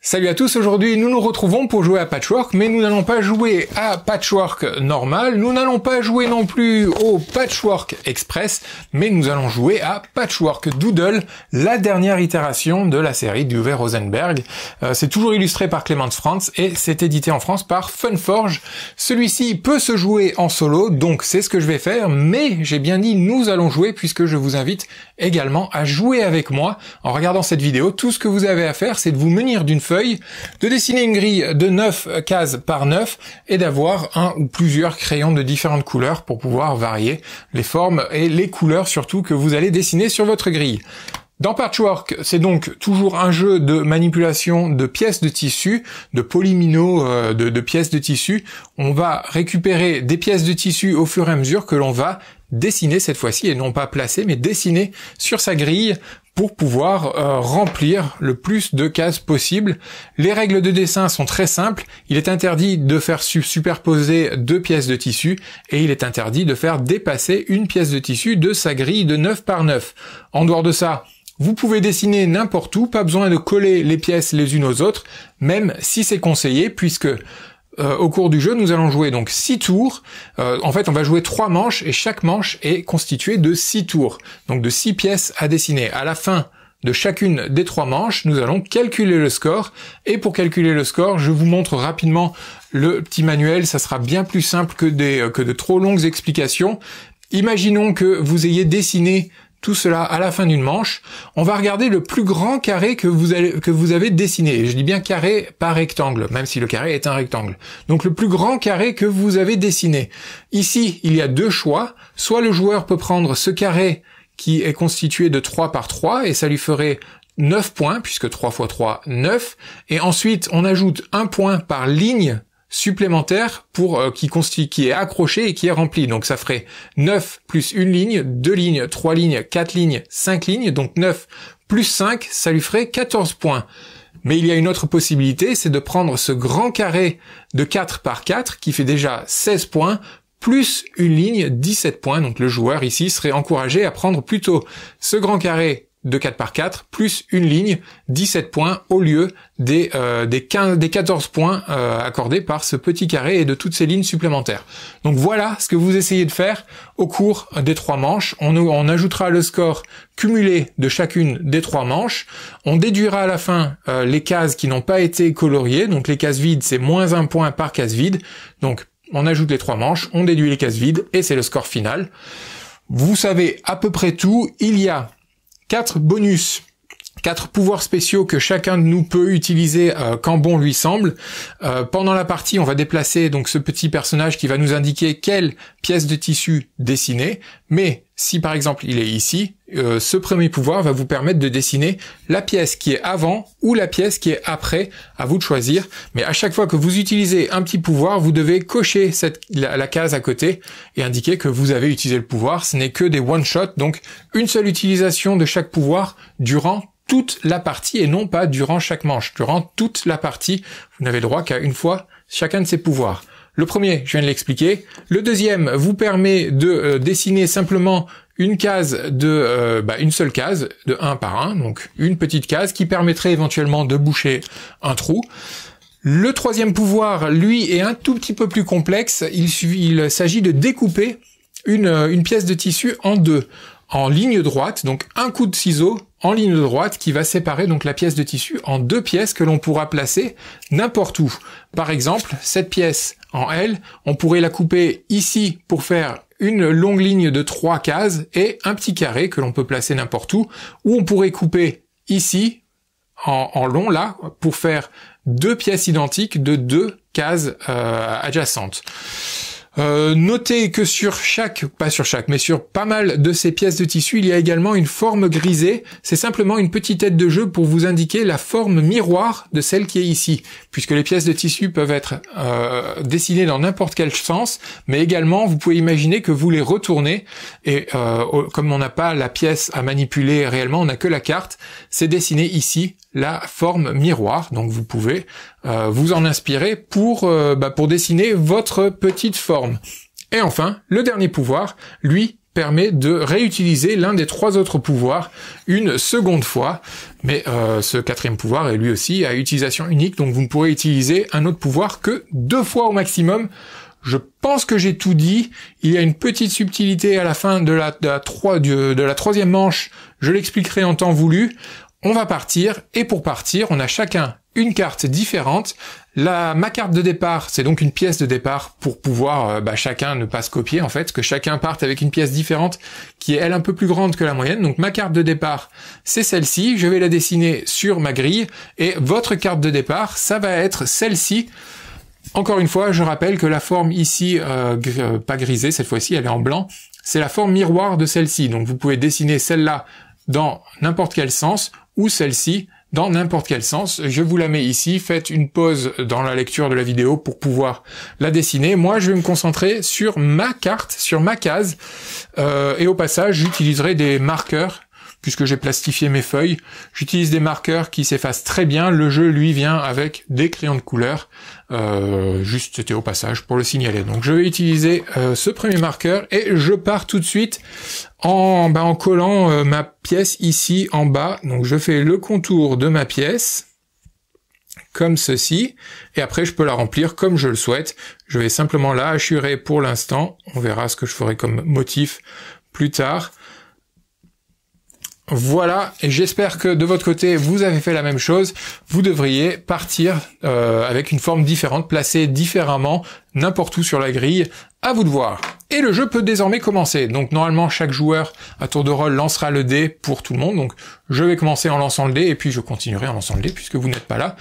Salut à tous, aujourd'hui nous nous retrouvons pour jouer à Patchwork, mais nous n'allons pas jouer à Patchwork normal, nous n'allons pas jouer non plus au Patchwork Express, mais nous allons jouer à Patchwork Doodle, la dernière itération de la série d'Uwe Rosenberg. C'est toujours illustré par Clemens Franz et c'est édité en France par Funforge. Celui-ci peut se jouer en solo, donc c'est ce que je vais faire, mais j'ai bien dit nous allons jouer puisque je vous invite également à jouer avec moi en regardant cette vidéo. Tout ce que vous avez à faire, c'est de vous munir d'une feuille, de dessiner une grille de 9 cases par 9 et d'avoir un ou plusieurs crayons de différentes couleurs pour pouvoir varier les formes et les couleurs surtout que vous allez dessiner sur votre grille. Dans Patchwork, c'est donc toujours un jeu de manipulation de pièces de tissu, de polymino de pièces de tissu. On va récupérer des pièces de tissu au fur et à mesure que l'on va dessiner cette fois-ci, et non pas placer, mais dessiner sur sa grille pour pouvoir remplir le plus de cases possible. Les règles de dessin sont très simples. Il est interdit de faire superposer deux pièces de tissu et il est interdit de faire dépasser une pièce de tissu de sa grille de 9 par 9. En dehors de ça, vous pouvez dessiner n'importe où, pas besoin de coller les pièces les unes aux autres, même si c'est conseillé, puisque au cours du jeu, nous allons jouer donc 6 tours. En fait, on va jouer 3 manches et chaque manche est constituée de 6 tours, donc de 6 pièces à dessiner. À la fin de chacune des 3 manches, nous allons calculer le score. Et pour calculer le score, je vous montre rapidement le petit manuel. Ça sera bien plus simple que de trop longues explications. Imaginons que vous ayez dessiné tout cela à la fin d'une manche. On va regarder le plus grand carré que vous avez dessiné. Et je dis bien carré, pas rectangle, même si le carré est un rectangle. Donc le plus grand carré que vous avez dessiné. Ici, il y a deux choix. Soit le joueur peut prendre ce carré qui est constitué de 3 par 3 et ça lui ferait 9 points, puisque 3 x 3, 9. Et ensuite, on ajoute un point par ligne supplémentaire pour qui est accroché et qui est rempli. Donc ça ferait 9 plus une ligne, 2 lignes, 3 lignes, 4 lignes, 5 lignes. Donc 9 plus 5, ça lui ferait 14 points. Mais il y a une autre possibilité, c'est de prendre ce grand carré de 4 par 4 qui fait déjà 16 points, plus une ligne, 17 points. Donc le joueur ici serait encouragé à prendre plutôt ce grand carré de 4 par 4, plus une ligne, 17 points, au lieu des 14 points accordés par ce petit carré et de toutes ces lignes supplémentaires. Donc voilà ce que vous essayez de faire au cours des 3 manches. On ajoutera le score cumulé de chacune des 3 manches. On déduira à la fin les cases qui n'ont pas été coloriées. Donc les cases vides, c'est moins 1 point par case vide. Donc on ajoute les 3 manches, on déduit les cases vides et c'est le score final. Vous savez à peu près tout. Il y a 4 bonus, 4 pouvoirs spéciaux que chacun de nous peut utiliser quand bon lui semble. Pendant la partie, on va déplacer donc ce petit personnage qui va nous indiquer quelle pièce de tissu dessiner. Mais si par exemple il est ici, ce premier pouvoir va vous permettre de dessiner la pièce qui est avant ou la pièce qui est après, à vous de choisir. Mais à chaque fois que vous utilisez un petit pouvoir, vous devez cocher la case à côté et indiquer que vous avez utilisé le pouvoir. Ce n'est que des one-shot, donc une seule utilisation de chaque pouvoir durant toute la partie et non pas durant chaque manche. Durant toute la partie, vous n'avez le droit qu'à une fois chacun de ces pouvoirs. Le premier, je viens de l'expliquer. Le deuxième vous permet de dessiner simplement une case une seule case de 1 par 1, donc une petite case qui permettrait éventuellement de boucher un trou. Le troisième pouvoir, lui, est un tout petit peu plus complexe. Il s'agit de découper une pièce de tissu en deux, en ligne droite, donc un coup de ciseau en ligne droite qui va séparer donc la pièce de tissu en 2 pièces que l'on pourra placer n'importe où. Par exemple, cette pièce en L, on pourrait la couper ici pour faire une longue ligne de 3 cases et un petit carré que l'on peut placer n'importe où, ou on pourrait couper ici en long là pour faire 2 pièces identiques de 2 cases adjacentes. Notez que sur pas mal de ces pièces de tissu, il y a également une forme grisée. C'est simplement une petite aide de jeu pour vous indiquer la forme miroir de celle qui est ici, puisque les pièces de tissu peuvent être dessinées dans n'importe quel sens, mais également vous pouvez imaginer que vous les retournez et comme on n'a pas la pièce à manipuler réellement, on n'a que la carte, c'est dessiné ici la forme miroir, donc vous pouvez vous en inspirer pour dessiner votre petite forme. Et enfin, le dernier pouvoir, lui, permet de réutiliser l'un des 3 autres pouvoirs une seconde fois, mais ce 4e pouvoir est lui aussi à utilisation unique, donc vous ne pourrez utiliser un autre pouvoir que 2 fois au maximum. Je pense que j'ai tout dit. Il y a une petite subtilité à la fin de la 3e manche, je l'expliquerai en temps voulu. On va partir, et pour partir, on a chacun une carte différente. Ma carte de départ, c'est donc une pièce de départ pour pouvoir chacun ne pas se copier en fait, que chacun parte avec une pièce différente qui est elle un peu plus grande que la moyenne. Donc ma carte de départ, c'est celle-ci, je vais la dessiner sur ma grille, et votre carte de départ, ça va être celle-ci. Encore une fois, je rappelle que la forme ici, pas grisée cette fois-ci, elle est en blanc, c'est la forme miroir de celle-ci. Donc vous pouvez dessiner celle-là dans n'importe quel sens, ou celle-ci dans n'importe quel sens. Je vous la mets ici, faites une pause dans la lecture de la vidéo pour pouvoir la dessiner. Moi, je vais me concentrer sur ma carte, sur ma case, et au passage, j'utiliserai des marqueurs, puisque j'ai plastifié mes feuilles. J'utilise des marqueurs qui s'effacent très bien. Le jeu, lui, vient avec des crayons de couleur. Juste, c'était au passage pour le signaler. Donc, je vais utiliser ce premier marqueur et je pars tout de suite en collant ma pièce ici en bas. Donc, je fais le contour de ma pièce, comme ceci. Et après, je peux la remplir comme je le souhaite. Je vais simplement la hachurer pour l'instant. On verra ce que je ferai comme motif plus tard. Voilà, et j'espère que de votre côté, vous avez fait la même chose. Vous devriez partir avec une forme différente, placée différemment, n'importe où sur la grille. À vous de voir. Et le jeu peut désormais commencer. Donc normalement, chaque joueur à tour de rôle lancera le dé pour tout le monde. Donc je vais commencer en lançant le dé, et puis je continuerai en lançant le dé, puisque vous n'êtes pas là.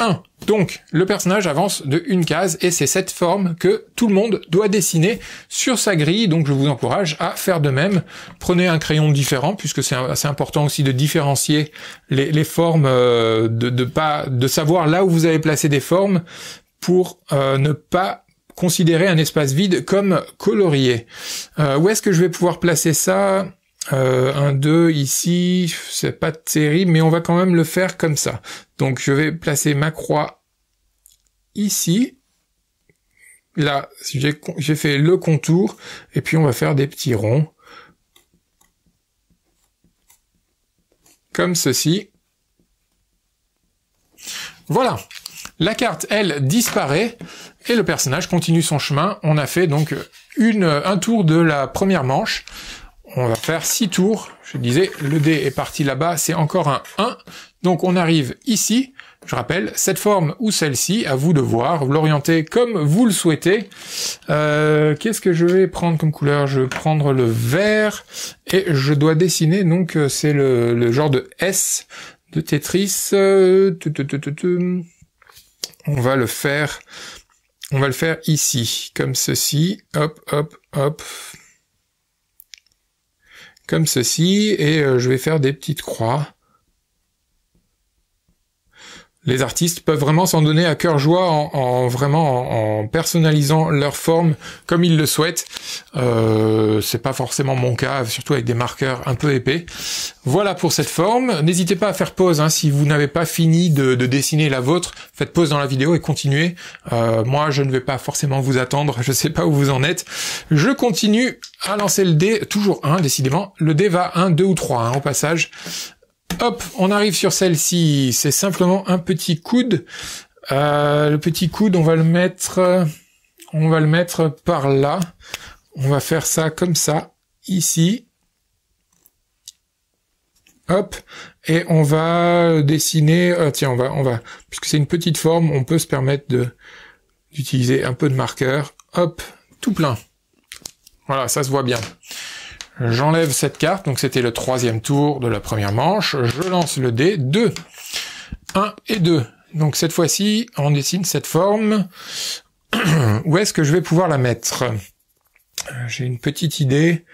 1. Donc, le personnage avance de une case, et c'est cette forme que tout le monde doit dessiner sur sa grille, donc je vous encourage à faire de même. Prenez un crayon différent, puisque c'est assez important aussi de différencier les formes, de savoir là où vous avez placé des formes, pour ne pas considérer un espace vide comme colorié. Où est-ce que je vais pouvoir placer ça ? 1, 2, ici, c'est pas terrible, mais on va quand même le faire comme ça. Donc je vais placer ma croix ici. Là, j'ai fait le contour, et puis on va faire des petits ronds. Comme ceci. Voilà. La carte, elle, disparaît, et le personnage continue son chemin. On a fait donc un tour de la première manche. On va faire 6 tours. Je disais, le dé est parti là-bas, c'est encore un 1. Donc on arrive ici. Je rappelle, cette forme ou celle-ci, à vous de voir, vous l'orientez comme vous le souhaitez. Qu'est-ce que je vais prendre comme couleur? Je vais prendre le vert, et je dois dessiner, donc c'est le genre de S de Tetris. On va le faire ici, comme ceci. Hop, hop, hop. Comme ceci, et je vais faire des petites croix. Les artistes peuvent vraiment s'en donner à cœur joie en personnalisant leur forme comme ils le souhaitent. C'est pas forcément mon cas, surtout avec des marqueurs un peu épais. Voilà pour cette forme. N'hésitez pas à faire pause si vous n'avez pas fini de dessiner la vôtre. Faites pause dans la vidéo et continuez. Moi, je ne vais pas forcément vous attendre. Je sais pas où vous en êtes. Je continue à lancer le dé. Toujours 1, décidément. Le dé va 1, 2 ou 3 au passage. Hop, on arrive sur celle-ci, c'est simplement un petit coude. Le petit coude, on va le mettre par là. On va faire ça comme ça, ici. Hop, et on va dessiner. Tiens, on va, puisque c'est une petite forme, on peut se permettre d'utiliser un peu de marqueur. Hop, tout plein. Voilà, ça se voit bien. J'enlève cette carte, donc c'était le 3e tour de la première manche. Je lance le dé, 2, 1 et 2. Donc cette fois-ci, on dessine cette forme. Où est-ce que je vais pouvoir la mettre? J'ai une petite idée.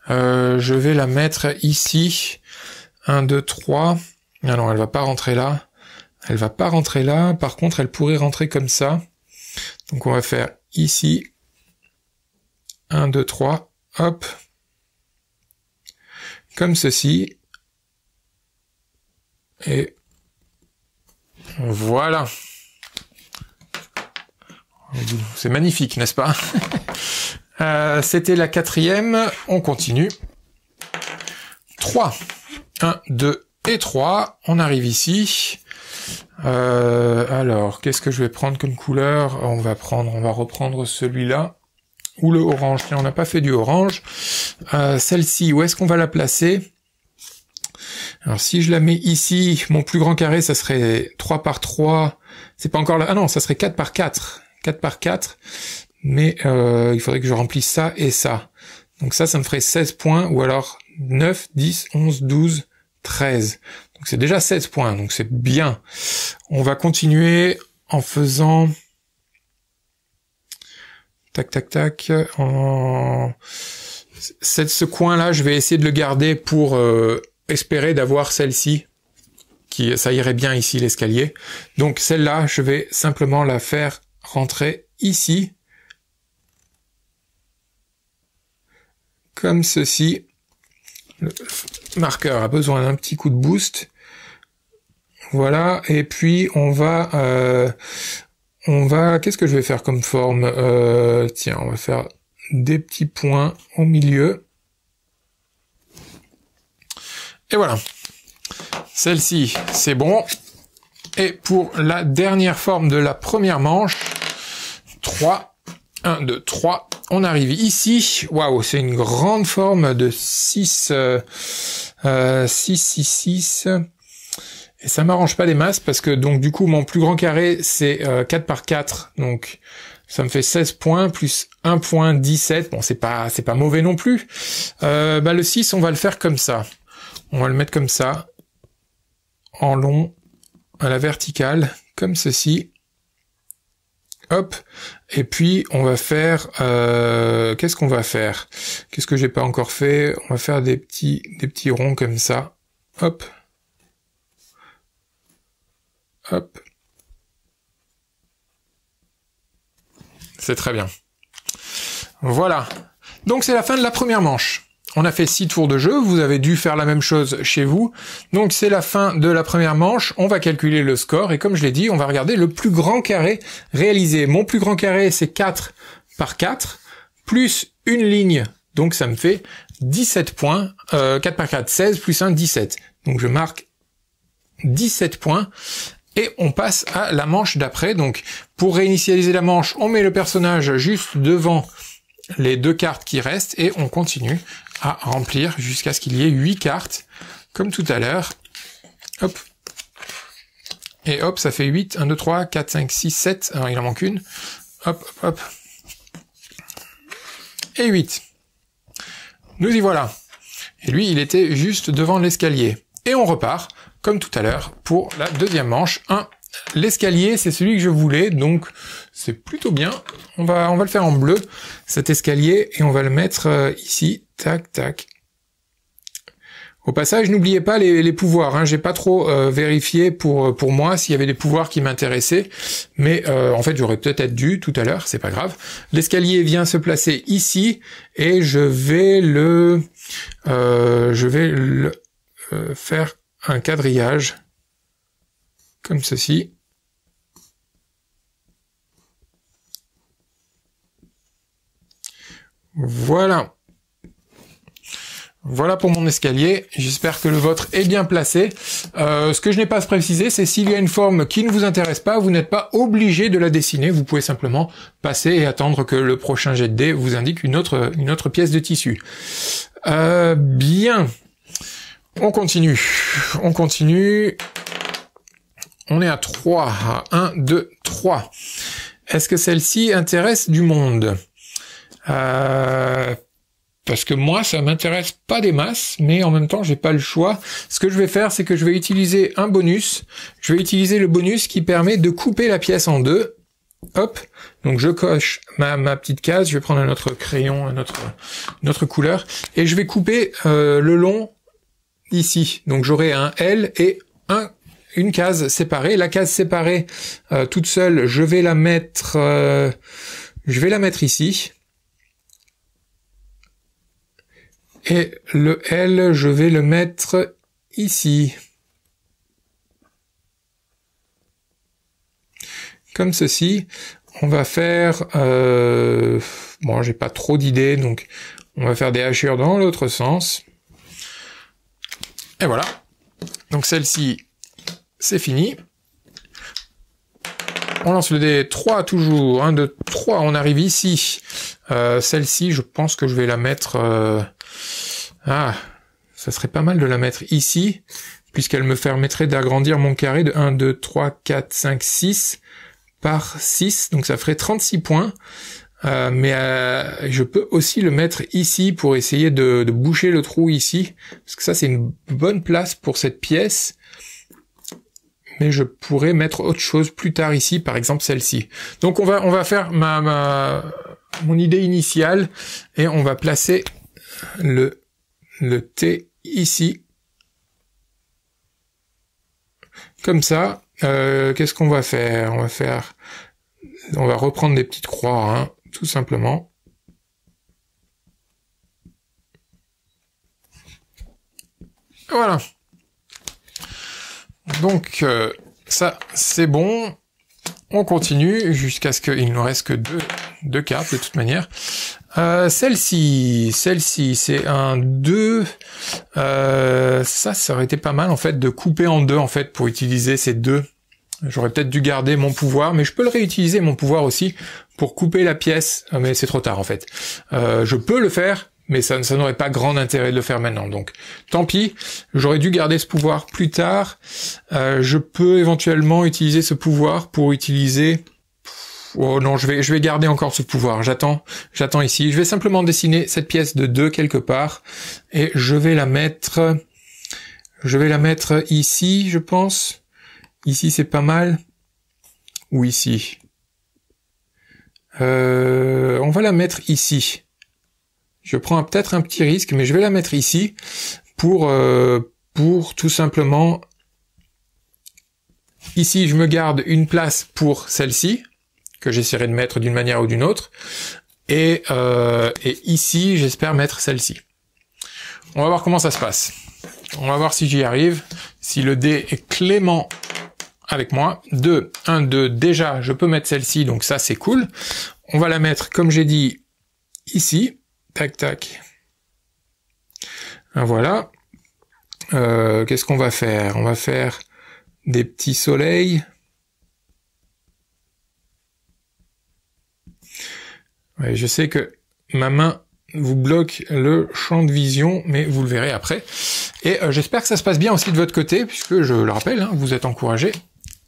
Je vais la mettre ici. 1, 2, 3. Ah non, elle va pas rentrer là. Elle va pas rentrer là. Par contre, elle pourrait rentrer comme ça. Donc on va faire ici. 1, 2, 3. Hop. Comme ceci. Et voilà. C'est magnifique, n'est-ce pas? C'était la quatrième. On continue. 3. 1, 2 et 3. On arrive ici. Alors, qu'est-ce que je vais prendre comme couleur? On va reprendre celui-là. Ou le orange. Tiens, on n'a pas fait du orange. Celle-ci, où est-ce qu'on va la placer? Alors, si je la mets ici, mon plus grand carré, ça serait 3 par 3. C'est pas encore là. Ah non, ça serait 4 par 4. 4 par 4. Mais il faudrait que je remplisse ça et ça. Donc ça me ferait 16 points. Ou alors 9, 10, 11, 12, 13. Donc c'est déjà 16 points. Donc c'est bien. On va continuer en faisant... Tac, tac, tac. Ce coin-là, je vais essayer de le garder pour espérer d'avoir celle-ci. Ça irait bien ici, l'escalier. Donc celle-là, je vais simplement la faire rentrer ici. Comme ceci. Le marqueur a besoin d'un petit coup de boost. Voilà. Et puis, on va... qu'est-ce que je vais faire comme forme? Tiens, on va faire des petits points au milieu. Et voilà. Celle-ci, c'est bon. Et pour la dernière forme de la première manche, 3, 1, 2, 3, on arrive ici. Waouh, c'est une grande forme de 6, 6, 6, 6. Et ça m'arrange pas des masses parce que donc du coup mon plus grand carré c'est 4 par 4, donc ça me fait 16 points plus 1 point 17. Bon, c'est pas mauvais non plus. Le 6, on va le faire comme ça. On va le mettre comme ça, en long, à la verticale, comme ceci. Hop. Et puis on va faire qu'est-ce qu'on va faire? Qu'est-ce que j'ai pas encore fait? On va faire des petits ronds comme ça. Hop. Hop. C'est très bien. Voilà. Donc c'est la fin de la première manche. On a fait 6 tours de jeu, vous avez dû faire la même chose chez vous. Donc c'est la fin de la première manche, on va calculer le score, et comme je l'ai dit, on va regarder le plus grand carré réalisé. Mon plus grand carré, c'est 4 par 4, plus une ligne, donc ça me fait 17 points. 4 par 4, 16, plus 1, 17. Donc je marque 17 points. Et on passe à la manche d'après. Donc, pour réinitialiser la manche, on met le personnage juste devant les 2 cartes qui restent et on continue à remplir jusqu'à ce qu'il y ait 8 cartes, comme tout à l'heure. Hop. Et hop, ça fait 8. 1, 2, 3, 4, 5, 6, 7. Alors, il en manque une. Hop, hop, hop. Et 8. Nous y voilà. Et lui, il était juste devant l'escalier. Et on repart, comme tout à l'heure, pour la deuxième manche. L'escalier, c'est celui que je voulais, donc c'est plutôt bien. On va le faire en bleu, cet escalier, et on va le mettre ici. Tac, tac. Au passage, n'oubliez pas les pouvoirs. Hein. J'ai pas trop vérifié pour moi s'il y avait des pouvoirs qui m'intéressaient, mais en fait, j'aurais peut-être dû tout à l'heure. C'est pas grave. L'escalier vient se placer ici, et je vais le faire un quadrillage comme ceci. Voilà. Voilà pour mon escalier. J'espère que le vôtre est bien placé. Ce que je n'ai pas précisé, c'est s'il y a une forme qui ne vous intéresse pas, vous n'êtes pas obligé de la dessiner. Vous pouvez simplement passer et attendre que le prochain jet de dés vous indique une autre pièce de tissu. Bien. On continue. On est à 3. 1, 2, 3. Est-ce que celle-ci intéresse du monde? Parce que moi, ça m'intéresse pas des masses, mais en même temps, j'ai pas le choix. Ce que je vais faire, c'est que je vais utiliser un bonus. Je vais utiliser le bonus qui permet de couper la pièce en deux. Hop. Donc je coche ma petite case. Je vais prendre un autre crayon, une autre couleur, et je vais couper le long ici. Donc j'aurai un L et une case séparée. La case séparée toute seule, je vais la mettre ici. Et le L, je vais le mettre ici. Comme ceci. on va faire... bon, j'ai pas trop d'idées, donc on va faire des hachures dans l'autre sens. Et voilà. Donc celle-ci, c'est fini. On lance le dé 3 toujours. 1, 2, 3, on arrive ici. Celle-ci, je pense que je vais la mettre... Ah, ça serait pas mal de la mettre ici, puisqu'elle me permettrait d'agrandir mon carré de 1, 2, 3, 4, 5, 6 par 6. Donc ça ferait 36 points. Mais je peux aussi le mettre ici pour essayer de boucher le trou ici, parce que ça c'est une bonne place pour cette pièce. Mais je pourrais mettre autre chose plus tard ici, par exemple celle-ci. Donc on va faire mon idée initiale et on va placer le T ici, comme ça. Qu'est-ce qu'on va faire? On va reprendre des petites croix, hein, tout simplement. Voilà. Donc ça c'est bon. On continue jusqu'à ce qu'il nous reste que deux cartes de toute manière. Celle-ci c'est un 2. Ça aurait été pas mal en fait de couper en deux en fait pour utiliser ces deux. J'aurais peut-être dû garder mon pouvoir, mais je peux le réutiliser mon pouvoir aussi pour couper la pièce. Mais c'est trop tard en fait. Je peux le faire, mais ça n'aurait pas grand intérêt de le faire maintenant. Donc tant pis, j'aurais dû garder ce pouvoir plus tard. Je peux éventuellement utiliser ce pouvoir pour utiliser... Oh non, je vais garder encore ce pouvoir. J'attends ici. Je vais simplement dessiner cette pièce de 2 quelque part et je vais la mettre ici, je pense. Ici, c'est pas mal. Ou ici. On va la mettre ici. Je prends peut-être un petit risque, mais je vais la mettre ici pour tout simplement... Ici, je me garde une place pour celle-ci, que j'essaierai de mettre d'une manière ou d'une autre. Et ici, j'espère mettre celle-ci. On va voir comment ça se passe. On va voir si j'y arrive, si le dé est clément avec moi. 2, 1, 2, déjà, je peux mettre celle-ci, donc ça, c'est cool. On va la mettre, comme j'ai dit, ici. Tac, tac. Voilà. Qu'est-ce qu'on va faire? On va faire des petits soleils. Ouais, je sais que ma main vous bloque le champ de vision, mais vous le verrez après. Et j'espère que ça se passe bien aussi de votre côté, puisque je le rappelle, hein, vous êtes encouragés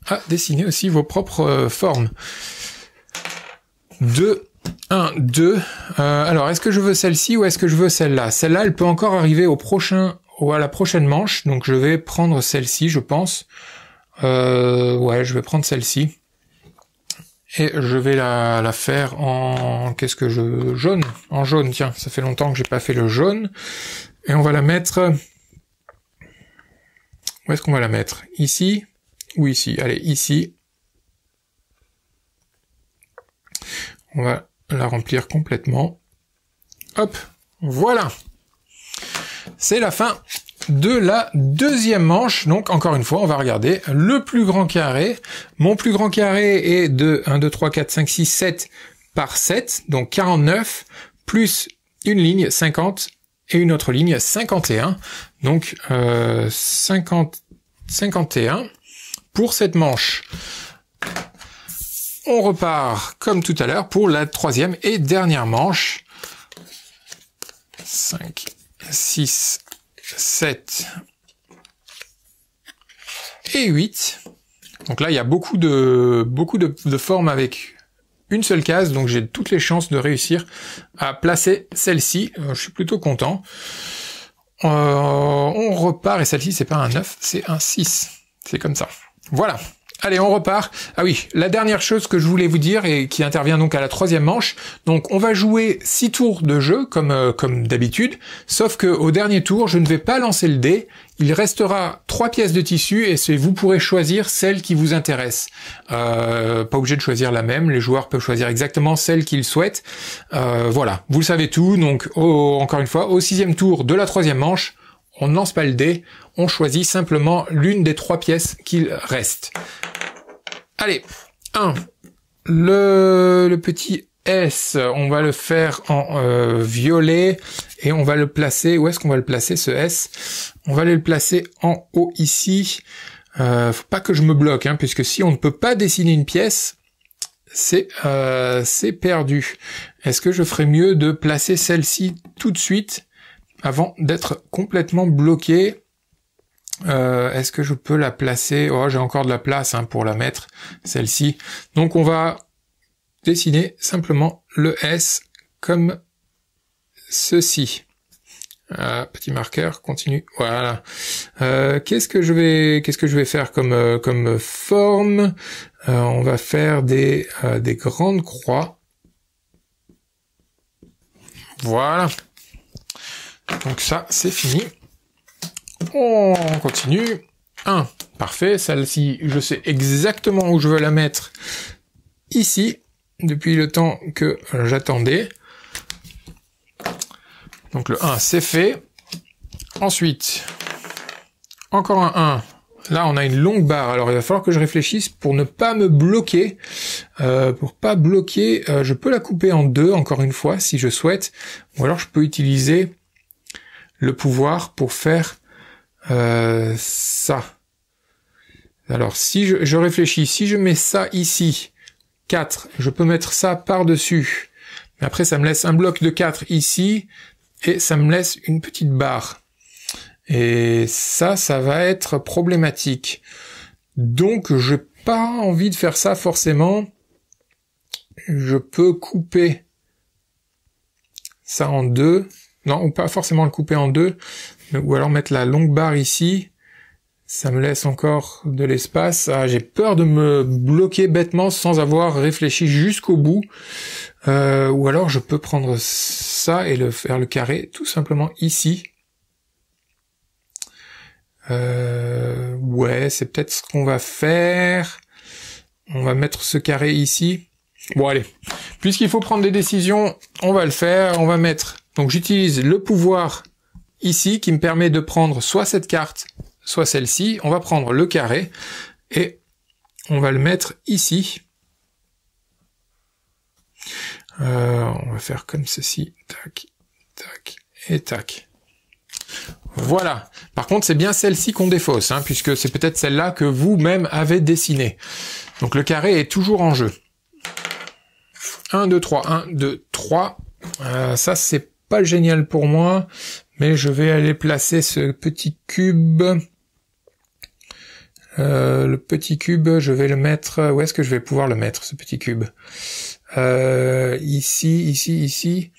à dessiner aussi vos propres formes. 2, 1, 2. Alors, est-ce que je veux celle-ci ou est-ce que je veux celle-là? Celle-là, elle peut encore arriver à la prochaine manche, donc je vais prendre celle-ci, je pense. Ouais, je vais prendre celle-ci. Et je vais la faire en... jaune. En jaune, tiens, ça fait longtemps que j'ai pas fait le jaune. Et on va la mettre... Où est-ce qu'on va la mettre? Ici ou ici? Allez, ici. On va la remplir complètement. Hop, voilà. C'est la fin de la deuxième manche. Donc, encore une fois, on va regarder le plus grand carré. Mon plus grand carré est de 1, 2, 3, 4, 5, 6, 7 par 7, donc 49, plus une ligne 50 et une autre ligne 51. Donc, 51 pour cette manche. On repart comme tout à l'heure pour la troisième et dernière manche. 5, 6, 7 et 8. Donc là, il y a beaucoup de formes avec une seule case, donc j'ai toutes les chances de réussir à placer celle-ci. Je suis plutôt content. On repart, et celle-ci, c'est pas un 9, c'est un 6. C'est comme ça. Voilà. Allez, on repart. Ah oui, la dernière chose que je voulais vous dire, et qui intervient donc à la troisième manche, donc on va jouer 6 tours de jeu, comme d'habitude, sauf que au dernier tour, je ne vais pas lancer le dé, il restera 3 pièces de tissu, et vous pourrez choisir celle qui vous intéresse. Pas obligé de choisir la même, les joueurs peuvent choisir exactement celle qu'ils souhaitent. Voilà, vous le savez tout, donc encore une fois, au 6e tour de la troisième manche, on ne lance pas le dé, on choisit simplement l'une des 3 pièces qu'il reste. Allez, 1, le petit S, on va le faire en violet et on va le placer, où est-ce qu'on va le placer ce S? On va aller le placer en haut ici. Faut pas que je me bloque, hein, puisque si on ne peut pas dessiner une pièce, c'est perdu. Est-ce que je ferais mieux de placer celle-ci tout de suite avant d'être complètement bloqué? Est-ce que je peux la placer? Oh, j'ai encore de la place, hein, pour la mettre, celle-ci. Donc on va dessiner simplement le S comme ceci. Petit marqueur, continue. Voilà. Qu'est-ce que je vais faire comme forme? On va faire des grandes croix. Voilà. Donc ça, c'est fini. On continue. 1. Parfait. Celle-ci, je sais exactement où je veux la mettre. Ici, depuis le temps que j'attendais. Donc le 1, c'est fait. Ensuite, encore un 1. Là, on a une longue barre. Alors, il va falloir que je réfléchisse pour ne pas me bloquer. Pour pas bloquer, je peux la couper en deux, encore une fois, si je souhaite. Ou alors, je peux utiliser le pouvoir pour faire ça. Alors, si je réfléchis, si je mets ça ici, 4, je peux mettre ça par-dessus. Mais après, ça me laisse un bloc de 4 ici, et ça me laisse une petite barre. Et ça va être problématique. Donc, j'ai pas envie de faire ça forcément. Je peux couper ça en deux. Non, ou pas forcément le couper en deux. Ou alors mettre la longue barre ici. Ça me laisse encore de l'espace. Ah, j'ai peur de me bloquer bêtement sans avoir réfléchi jusqu'au bout. Ou alors je peux prendre ça et faire le carré tout simplement ici. Ouais, c'est peut-être ce qu'on va faire. On va mettre ce carré ici. Bon, allez. Puisqu'il faut prendre des décisions, on va le faire. On va mettre... Donc j'utilise le pouvoir ici qui me permet de prendre soit cette carte, soit celle-ci. On va prendre le carré et on va le mettre ici. On va faire comme ceci. Tac, tac et tac. Voilà. Par contre, c'est bien celle-ci qu'on défausse, hein, puisque c'est peut-être celle-là que vous-même avez dessinée. Donc le carré est toujours en jeu. 1, 2, 3. 1, 2, 3. Ça, c'est pas génial pour moi, mais je vais aller placer ce petit cube. Le petit cube, je vais le mettre... Où est-ce que je vais pouvoir le mettre, ce petit cube? Ici.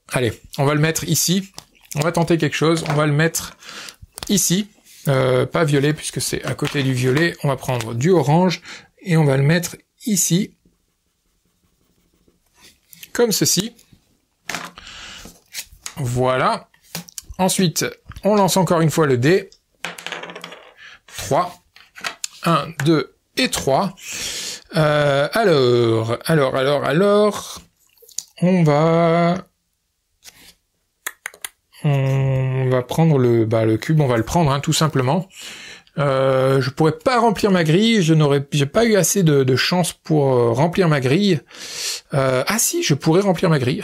Allez, on va le mettre ici. On va tenter quelque chose. On va le mettre ici. Pas violet, puisque c'est à côté du violet. On va prendre du orange et on va le mettre ici. Comme ceci. Voilà. Ensuite, on lance encore une fois le dé. 3. 1, 2 et 3. Alors, on va prendre le cube, on va le prendre, hein, tout simplement. Je pourrais pas remplir ma grille, j'ai pas eu assez de chance pour remplir ma grille. Ah si, je pourrais remplir ma grille.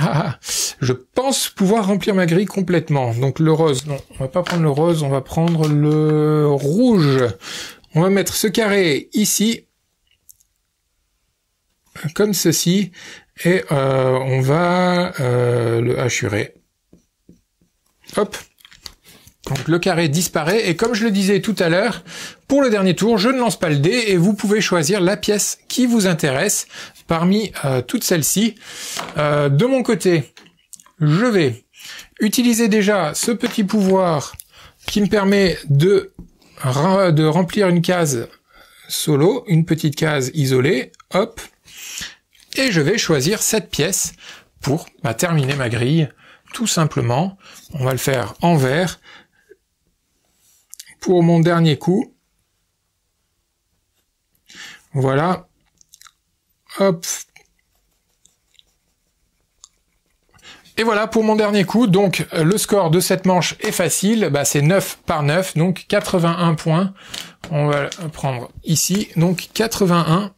Je pense pouvoir remplir ma grille complètement. Donc le rose, non, on va pas prendre le rose, on va prendre le rouge. On va mettre ce carré ici, comme ceci, et on va le hachurer. Hop. Donc le carré disparaît, et comme je le disais tout à l'heure, pour le dernier tour, je ne lance pas le dé, et vous pouvez choisir la pièce qui vous intéresse parmi toutes celles-ci. De mon côté, je vais utiliser déjà ce petit pouvoir qui me permet de remplir une case solo, une petite case isolée, hop, et je vais choisir cette pièce pour terminer ma grille, tout simplement. On va le faire en vert. Pour mon dernier coup, voilà, hop, et voilà pour mon dernier coup. Donc le score de cette manche est facile, c'est 9 par 9, donc 81 points. On va le prendre ici, donc 81.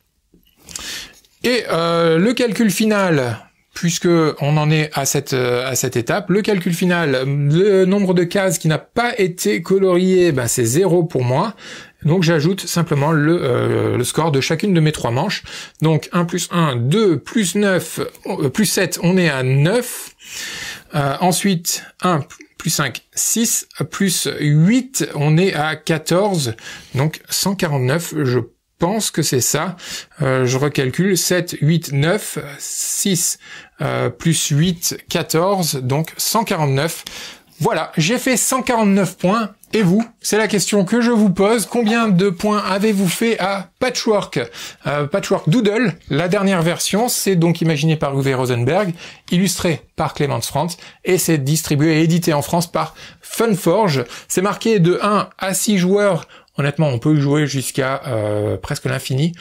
Et le calcul final, puisque on en est à cette étape, le calcul final, le nombre de cases qui n'a pas été colorié, ben c'est 0 pour moi. Donc j'ajoute simplement le score de chacune de mes 3 manches. Donc 1 plus 1, 2 plus 9, plus 7, on est à 9. Ensuite 1 plus 5, 6, plus 8, on est à 14. Donc 149, je pense que c'est ça. Je recalcule, 7, 8, 9, 6, plus 8, 14, donc 149. Voilà, j'ai fait 149 points. Et vous? C'est la question que je vous pose. Combien de points avez-vous fait à Patchwork? Patchwork Doodle, la dernière version, c'est donc imaginé par Uwe Rosenberg, illustré par Clémence France, et c'est distribué et édité en France par Funforge. C'est marqué de 1 à 6 joueurs. Honnêtement, on peut y jouer jusqu'à presque l'infini.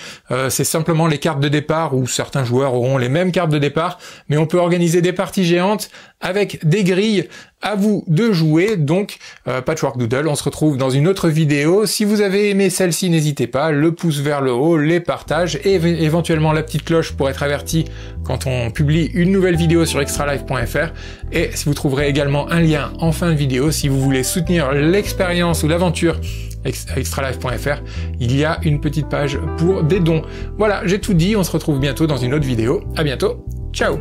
C'est simplement les cartes de départ où certains joueurs auront les mêmes cartes de départ, mais on peut organiser des parties géantes avec des grilles. À vous de jouer, donc Patchwork Doodle. On se retrouve dans une autre vidéo. Si vous avez aimé celle-ci, n'hésitez pas, le pouce vers le haut, les partages et éventuellement la petite cloche pour être averti quand on publie une nouvelle vidéo sur extralife.fr. Et vous trouverez également un lien en fin de vidéo si vous voulez soutenir l'expérience ou l'aventure extralife.fr, il y a une petite page pour des dons. Voilà, j'ai tout dit, on se retrouve bientôt dans une autre vidéo. À bientôt, ciao.